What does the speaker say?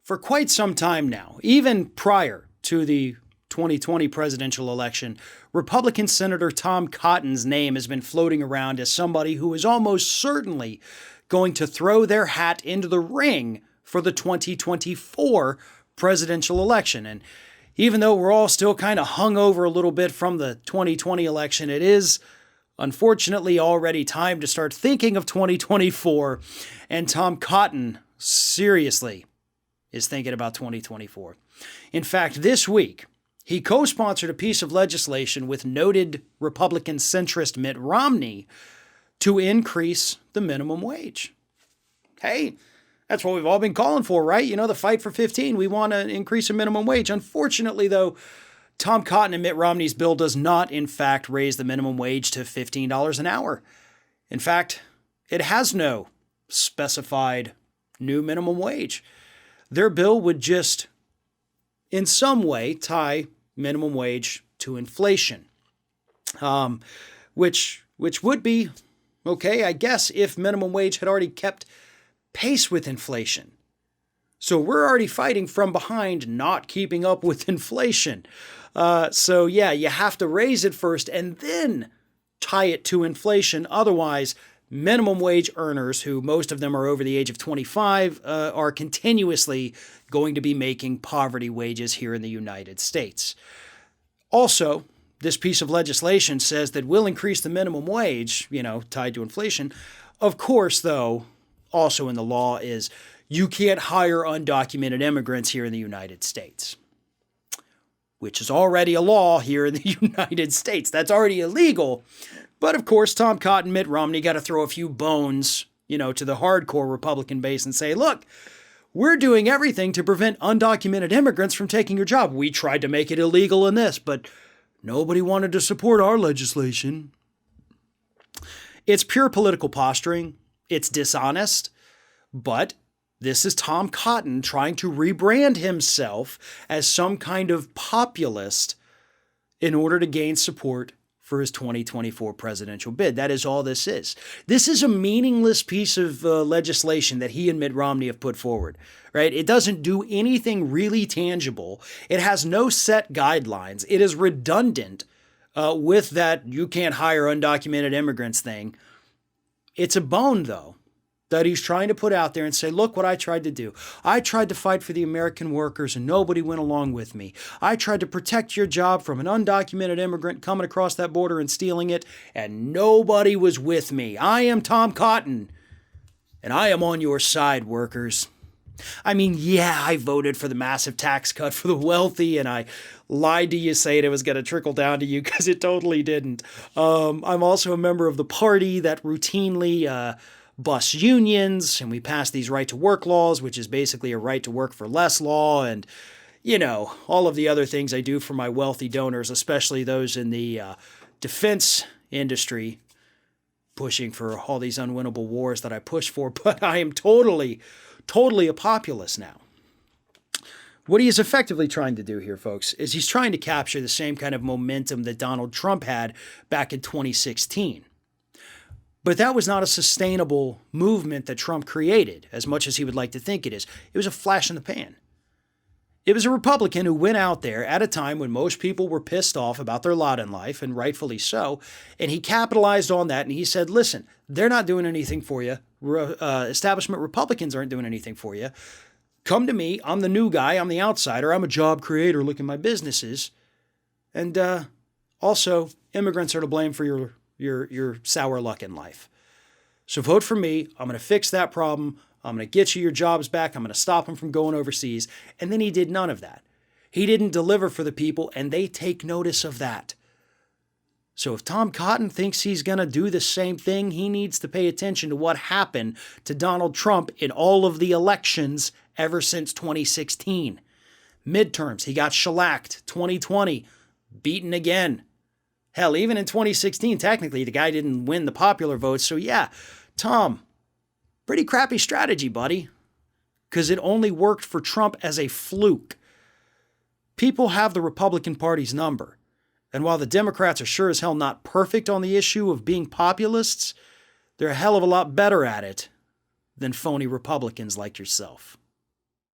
For quite some time now, even prior to the 2020 presidential election, Republican Senator Tom Cotton's name has been floating around as somebody who is almost certainly going to throw their hat into the ring for the 2024 presidential election. And even though we're all still kind of hungover a little bit from the 2020 election, it is unfortunately already time to start thinking of 2024. And Tom Cotton, seriously, is thinking about 2024. In fact, this week, he co-sponsored a piece of legislation with noted Republican centrist Mitt Romney to increase the minimum wage. Hey, that's what we've all been calling for, right? You know, the fight for 15. We want to increase the minimum wage. Unfortunately, though, Tom Cotton and Mitt Romney's bill does not, in fact, raise the minimum wage to $15 an hour. In fact, it has no specified new minimum wage. Their bill would just, in some way, tie minimum wage to inflation, which would be okay, I guess, if minimum wage had already kept pace with inflation. So we're already fighting from behind, not keeping up with inflation. So yeah, you have to raise it first and then tie it to inflation. Otherwise, minimum wage earners, who most of them are over the age of 25, are continuously going to be making poverty wages here in the United States. Also, this piece of legislation says that we'll increase the minimum wage, tied to inflation. Of course, though, also in the law is you can't hire undocumented immigrants here in the United States, which is already a law here in the United States. That's already illegal. But of course, Tom Cotton, Mitt Romney got to throw a few bones, to the hardcore Republican base and say, look, we're doing everything to prevent undocumented immigrants from taking your job. We tried to make it illegal in this, but nobody wanted to support our legislation. It's pure political posturing. It's dishonest. But this is Tom Cotton trying to rebrand himself as some kind of populist in order to gain support for his 2024 presidential bid. That is all this is. This is a meaningless piece of legislation that he and Mitt Romney have put forward, right? It doesn't do anything really tangible. It has no set guidelines. It is redundant with that you can't hire undocumented immigrants thing. It's a bone, though, that he's trying to put out there and say, look what I tried to do. I tried to fight for the American workers and nobody went along with me. I tried to protect your job from an undocumented immigrant coming across that border and stealing it, and nobody was with me. I am Tom Cotton, and I am on your side, workers. I mean, yeah, I voted for the massive tax cut for the wealthy, and I lied to you saying it was going to trickle down to you because it totally didn't. I'm also a member of the party that routinely bust unions, and we passed these right-to-work laws, which is basically a right-to-work-for-less law, and, all of the other things I do for my wealthy donors, especially those in the defense industry, pushing for all these unwinnable wars that I push for, but I am totally a populist now. What he is effectively trying to do here, folks, is he's trying to capture the same kind of momentum that Donald Trump had back in 2016. But that was not a sustainable movement that Trump created, as much as he would like to think it is. It was a flash in the pan. It was a Republican who went out there at a time when most people were pissed off about their lot in life, and rightfully so, and he capitalized on that, and he said, listen, they're not doing anything for you. Establishment Republicans aren't doing anything for you. Come to me. I'm the new guy. I'm the outsider. I'm a job creator. Look at my businesses. And also, immigrants are to blame for your sour luck in life. So vote for me. I'm going to fix that problem. I'm going to get you your jobs back. I'm going to stop them from going overseas. And then he did none of that. He didn't deliver for the people, and they take notice of that. So if Tom Cotton thinks he's going to do the same thing, he needs to pay attention to what happened to Donald Trump in all of the elections ever since 2016. Midterms, he got shellacked. 2020, beaten again. Hell, even in 2016, technically, the guy didn't win the popular vote. So yeah, Tom, pretty crappy strategy, buddy. Because it only worked for Trump as a fluke. People have the Republican Party's number. And while the Democrats are sure as hell not perfect on the issue of being populists, they're a hell of a lot better at it than phony Republicans like yourself.